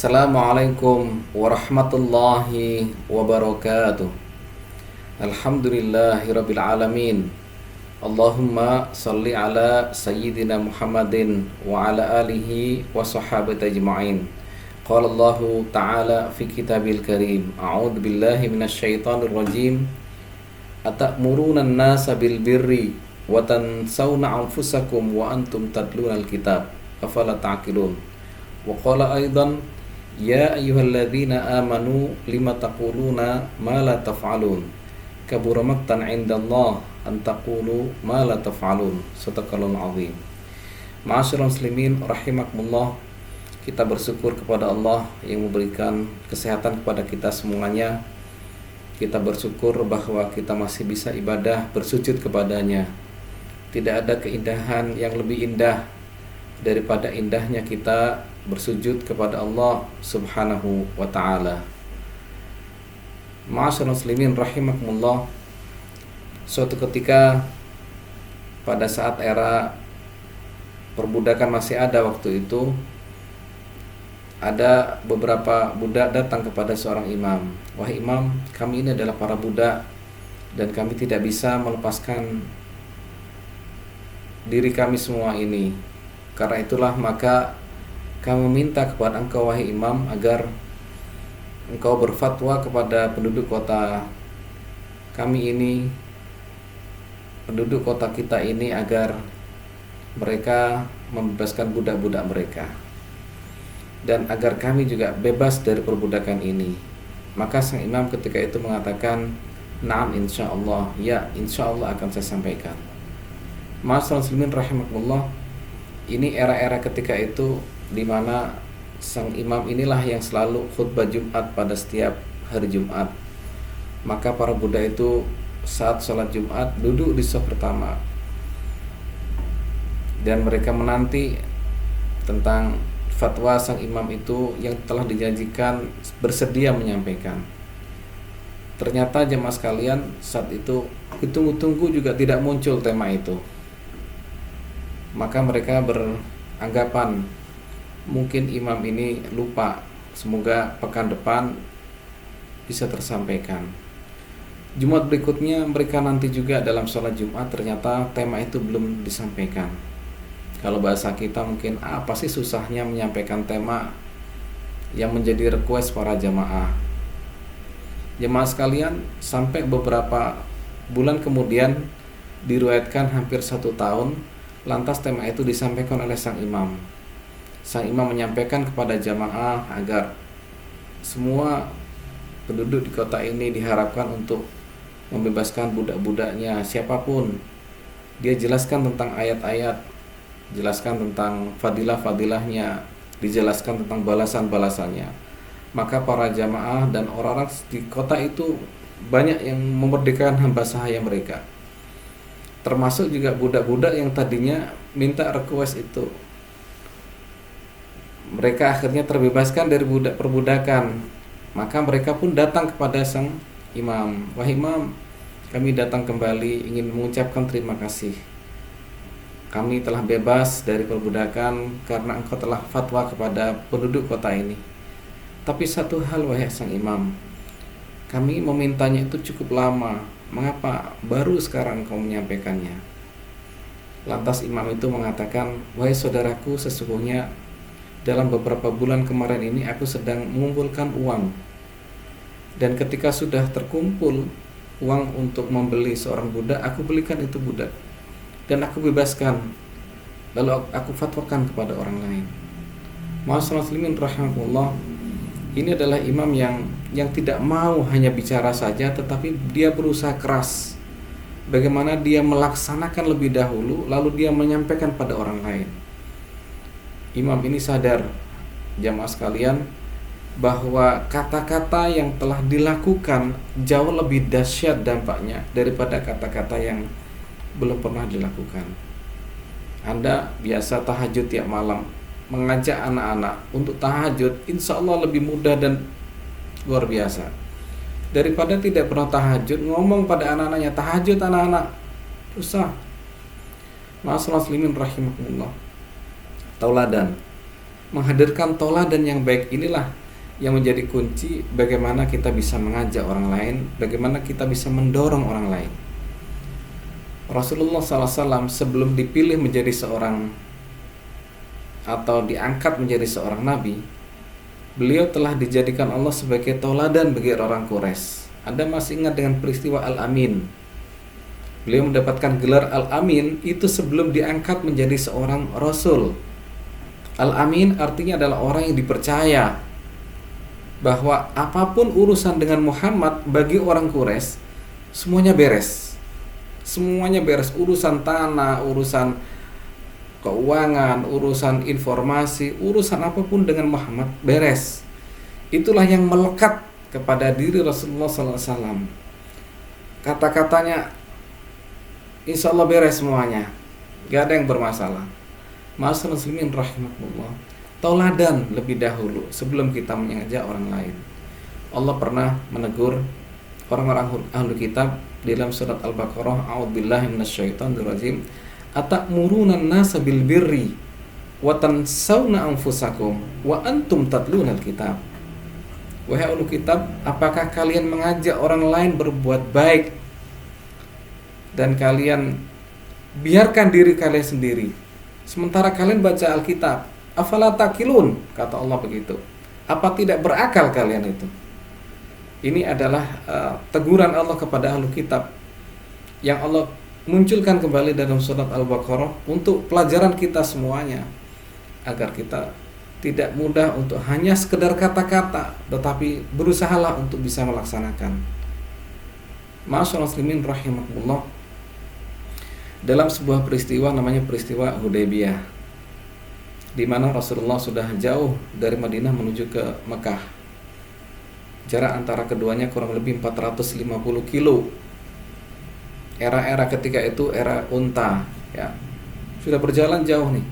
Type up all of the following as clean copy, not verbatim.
Assalamualaikum warahmatullahi wabarakatuh. Alhamdulillahirabbil alamin. Allahumma salli ala sayyidina Muhammadin wa ala alihi wa sahabati ajma'in. Qala Allah ta'ala fi kitabil karim. A'udzu billahi minasyaitonir rajim. Atamuruna an-nasa bil birri wa tansawna anfusakum wa antum tatlunal kitab. Afala ta'qilun. Wa qala aidan ya ayyuhalladzina amanu lima taquluna ma la taf'alun kabura maqtan 'indallah an taqulu ma la taf'alun. Shadaqallahul azim. Ma'asyiral muslimin rahimakumullah, kita bersyukur kepada Allah yang memberikan kesehatan kepada kita semuanya. Kita bersyukur bahwa kita masih bisa ibadah bersujud kepadanya. Tidak ada keindahan yang lebih indah daripada indahnya kita bersujud kepada Allah Subhanahu wa ta'ala. Ma'asyiral muslimin rahimakumullah, suatu ketika pada saat era perbudakan masih ada waktu itu, ada beberapa budak datang kepada seorang imam. Wahai imam, kami ini adalah para budak dan kami tidak bisa melepaskan diri kami semua ini. Karena itulah maka kami meminta kepada engkau wahai imam agar engkau berfatwa kepada penduduk kota kami ini, penduduk kota kita ini, agar mereka membebaskan budak-budak mereka dan agar kami juga bebas dari perbudakan ini. Maka sang imam ketika itu mengatakan, "Na'am insyaallah, ya insyaallah akan saya sampaikan." Ma'asyiral muslimin rahimakumullah, ini era-era ketika itu di mana sang imam inilah yang selalu khutbah Jumat pada setiap hari Jumat. Maka para budak itu saat sholat Jumat duduk di saf pertama dan mereka menanti tentang fatwa sang imam itu yang telah dijanjikan bersedia menyampaikan. Ternyata jemaah sekalian, saat itu tunggu-tunggu juga tidak muncul tema itu. Maka mereka beranggapan mungkin imam ini lupa, semoga pekan depan bisa tersampaikan. Jumat berikutnya mereka nanti juga dalam sholat Jumat, ternyata tema itu belum disampaikan. Kalau bahasa kita mungkin apa sih susahnya menyampaikan tema yang menjadi request para jamaah. Jemaah sekalian, sampai beberapa bulan kemudian, diriwayatkan hampir 1 tahun, lantas tema itu disampaikan oleh sang imam. Sang imam menyampaikan kepada jamaah agar semua penduduk di kota ini diharapkan untuk membebaskan budak-budaknya, siapapun. Dia jelaskan tentang ayat-ayat, jelaskan tentang fadilah-fadilahnya, dijelaskan tentang balasan-balasannya. Maka para jamaah dan orang-orang di kota itu banyak yang memerdekakan hamba sahaya mereka, termasuk juga budak-budak yang tadinya minta request itu. Mereka akhirnya terbebaskan dari perbudakan. Maka mereka pun datang kepada sang imam. Wahai imam, kami datang kembali ingin mengucapkan terima kasih. Kami telah bebas dari perbudakan karena engkau telah fatwa kepada penduduk kota ini. Tapi satu hal wahai sang imam, kami memintanya itu cukup lama. Mengapa baru sekarang kau menyampaikannya? Lantas imam itu mengatakan, wahai saudaraku, sesungguhnya dalam beberapa bulan kemarin ini aku sedang mengumpulkan uang. Dan ketika sudah terkumpul uang untuk membeli seorang budak, aku belikan itu budak dan aku bebaskan, lalu aku fatwakan kepada orang lain. Ma'asyiral muslimin rahimakumullah, ini adalah imam yang tidak mau hanya bicara saja, tetapi dia berusaha keras bagaimana dia melaksanakan lebih dahulu, lalu dia menyampaikan pada orang lain. Imam ini sadar, jamaah sekalian, bahwa kata-kata yang telah dilakukan jauh lebih dahsyat dampaknya daripada kata-kata yang belum pernah dilakukan. Anda biasa tahajud tiap malam, mengajak anak-anak untuk tahajud, insya Allah lebih mudah dan luar biasa daripada tidak pernah tahajud, ngomong pada anak-anaknya, tahajud anak-anak, susah. Ma'asyiral muslimin rahimakumullah, tauladan Menghadirkan teladan yang baik inilah yang menjadi kunci bagaimana kita bisa mengajak orang lain, bagaimana kita bisa mendorong orang lain. Rasulullah SAW sebelum dipilih menjadi seorang atau diangkat menjadi seorang nabi, beliau telah dijadikan Allah sebagai tauladan bagi orang Quraisy. Anda masih ingat dengan peristiwa Al-Amin? Beliau mendapatkan gelar Al-Amin itu sebelum diangkat menjadi seorang Rasul. Al-Amin artinya adalah orang yang dipercaya, bahwa apapun urusan dengan Muhammad bagi orang Quraisy semuanya beres. Semuanya beres, urusan tanah, urusan keuangan, urusan informasi, urusan apapun dengan Muhammad beres. Itulah yang melekat kepada diri Rasulullah SAW. Kata-katanya insya Allah beres semuanya, gak ada yang bermasalah. Ma'asyiral muslimin rahimakumullah, tauladan lebih dahulu sebelum kita mengajak orang lain. Allah pernah menegur orang-orang ahlu kitab di dalam surat Al-Baqarah, a'udzubillahi minasyaitonirrajim, atamuruna an-nasa bil birri wa tansawna anfusakum wa antum tatlunal kitab. Wahai ahlu kitab, apakah kalian mengajak orang lain berbuat baik dan kalian biarkan diri kalian sendiri sementara kalian baca Alkitab? Afala taqilun, kata Allah begitu. Apa tidak berakal kalian itu? Ini adalah teguran Allah kepada ahlu kitab yang Allah munculkan kembali dalam surat Al-Baqarah untuk pelajaran kita semuanya, agar kita tidak mudah untuk hanya sekedar kata-kata, tetapi berusahalah untuk bisa melaksanakan. Ma'asyiral muslimin rahimakumullah, dalam sebuah peristiwa namanya peristiwa Hudaybiyah, di mana Rasulullah sudah jauh dari Madinah menuju ke Mekah. Jarak antara keduanya kurang lebih 450 kilo. Era-era ketika itu era unta, ya. Sudah berjalan jauh nih,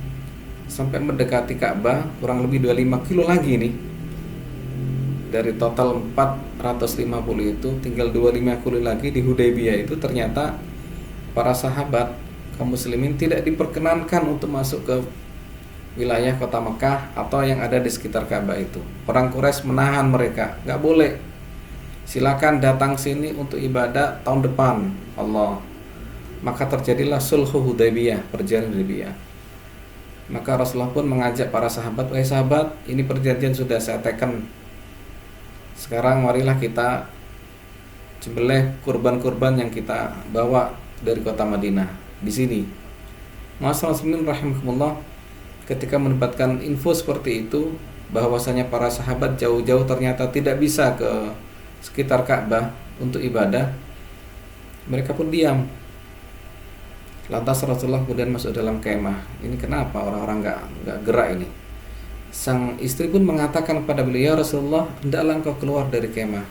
sampai mendekati Ka'bah, kurang lebih 25 kilo lagi nih. Dari total 450 itu tinggal 25 kilo lagi di Hudaybiyah itu. Ternyata para sahabat kaum muslimin tidak diperkenankan untuk masuk ke wilayah kota Mekah atau yang ada di sekitar Ka'bah itu. Orang Quraisy menahan mereka, nggak boleh. Silakan datang sini untuk ibadah tahun depan Allah. Maka terjadilah sulhu Hudaybiyah, perjanjian Hudaybiyah. Maka Rasulullah pun mengajak para sahabat, wahai sahabat, ini perjanjian sudah saya teken. Sekarang marilah kita sembelih kurban-kurban yang kita bawa dari kota Madinah di sini. Ma'asyiral muslimin rahimakumullah, ketika mendapatkan info seperti itu, bahwasanya para sahabat jauh-jauh ternyata tidak bisa ke sekitar Ka'bah untuk ibadah, mereka pun diam. Lantas Rasulullah kemudian masuk dalam kemah. Ini kenapa orang-orang nggak gerak ini? Sang istri pun mengatakan kepada beliau, Rasulullah, hendaklah engkau keluar dari kemah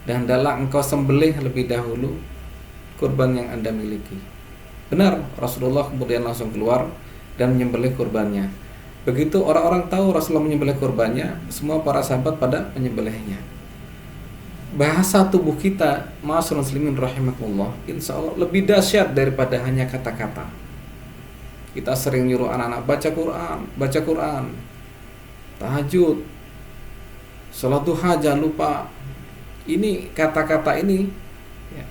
dan hendaklah engkau sembelih lebih dahulu kurban yang Anda miliki. Benar, Rasulullah kemudian langsung keluar dan menyembelih kurbannya. Begitu orang-orang tahu Rasulullah menyembelih kurbannya, semua para sahabat pada menyembelihnya. Bahasa tubuh kita, ma'asyiral muslimin rahimakumullah, insya Allah lebih dahsyat daripada hanya kata-kata. Kita sering nyuruh anak-anak baca Quran, tahajud, salat duha, jangan lupa. Ini kata-kata ini, ya,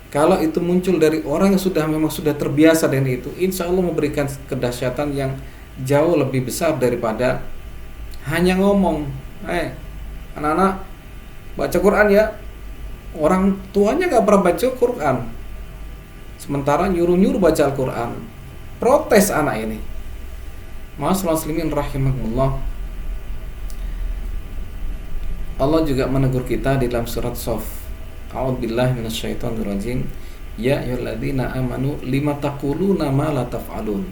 kalau itu muncul dari orang yang memang sudah terbiasa dengan itu, insya Allah memberikan kedahsyatan yang jauh lebih besar daripada hanya ngomong, anak-anak baca Quran ya. Orang tuanya gak pernah baca Quran, sementara nyuruh-nyuruh baca Al-Quran. Protes anak ini. Ma'asyiral muslimin rahimakumullah, Allah juga menegur kita di dalam surat Shaf, a'udzubillahi minasyaitonirrajim, ya ayyuhalladzina amanu lima taquluna ma la taf'alun,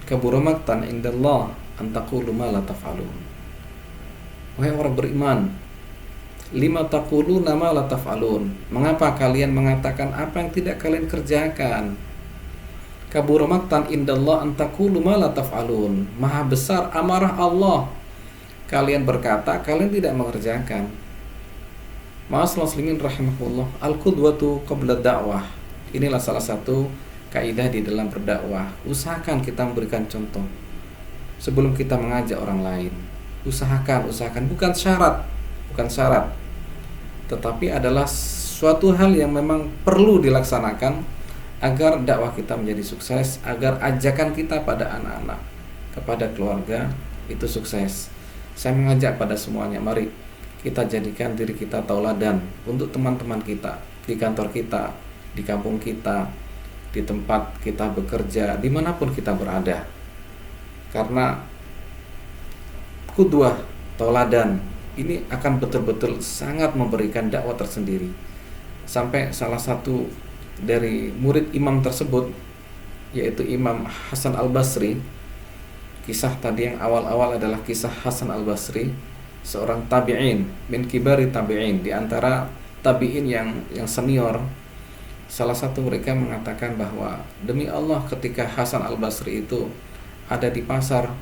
kabura maqtan indallah an taqulu ma la taf'alun. Wahai orang beriman, lima taquluna ma la taf'alun, mengapa kalian mengatakan apa yang tidak kalian kerjakan? Kabura maqtan indallah an taqulu ma la taf'alun, maha besar amarah Allah kalian berkata kalian tidak mengerjakan. Ma'asyiral muslimin rahimakumullah, al-qudwatu qabla dakwah. Inilah salah satu kaidah di dalam berdakwah. Usahakan kita memberikan contoh. sebelum kita mengajak orang lain. Usahakan bukan syarat, tetapi adalah suatu hal yang memang perlu dilaksanakan agar dakwah kita menjadi sukses, agar ajakan kita pada anak-anak, kepada keluarga itu sukses. Saya mengajak pada semuanya, mari kita jadikan diri kita tauladan untuk teman-teman kita, di kantor kita, di kampung kita, di tempat kita bekerja, dimanapun kita berada. Karena qudwah, tauladan ini akan betul-betul sangat memberikan dakwah tersendiri. Sampai salah satu dari murid imam tersebut, yaitu Imam Hasan Al-Basri, kisah tadi yang awal-awal adalah kisah Hasan Al-Basri, seorang tabi'in, min kibari tabi'in, di antara tabi'in yang senior. Salah satu mereka mengatakan bahwa demi Allah, ketika Hasan Al-Basri itu ada di pasar,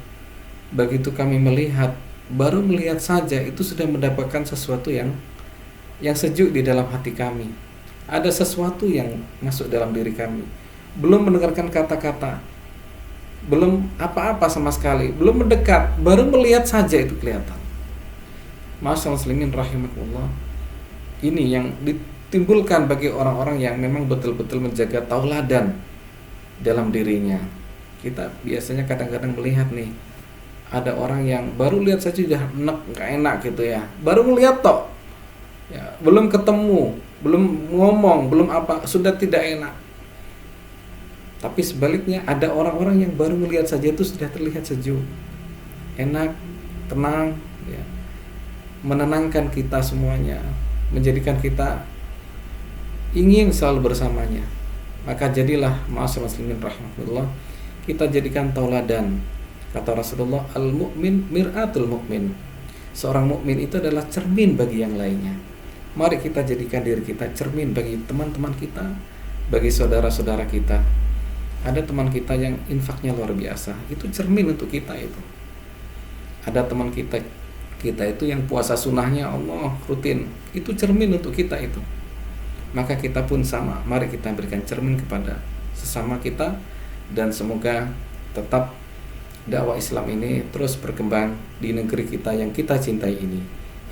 begitu kami baru melihat saja itu sudah mendapatkan sesuatu yang sejuk di dalam hati kami. Ada sesuatu yang masuk dalam diri kami. Belum mendengarkan kata-kata, belum apa-apa sama sekali, belum mendekat, baru melihat saja itu kelihatan. Ma'asyiral muslimin rahimakumullah. Ini yang ditimbulkan bagi orang-orang yang memang betul-betul menjaga tauladan dalam dirinya. Kita biasanya kadang-kadang melihat nih, ada orang yang baru lihat saja sudah nggak enak gitu ya, baru melihat tok ya, belum ketemu, belum ngomong, belum apa, sudah tidak enak. Tapi sebaliknya ada orang-orang yang baru melihat saja itu sudah terlihat sejuk, enak, tenang ya, menenangkan kita semuanya, menjadikan kita ingin selalu bersamanya. Maka jadilah, ma'asyiral muslimin rahmatullah, kita jadikan tauladan. Kata Rasulullah, al-mu'min mir'atul mu'min. Seorang mukmin itu adalah cermin bagi yang lainnya. Mari kita jadikan diri kita cermin bagi teman-teman kita, bagi saudara-saudara kita. Ada teman kita yang infaknya luar biasa, itu cermin untuk kita itu. Ada teman kita itu yang puasa sunnahnya Allah rutin, itu cermin untuk kita itu. Maka kita pun sama, mari kita berikan cermin kepada sesama kita, dan semoga tetap dakwah Islam ini terus berkembang di negeri kita yang kita cintai ini.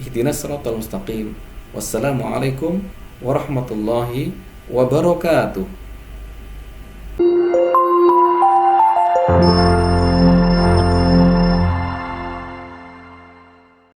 Ihdinas siratal mustaqim. Wassalamualaikum warahmatullahi wabarakatuh.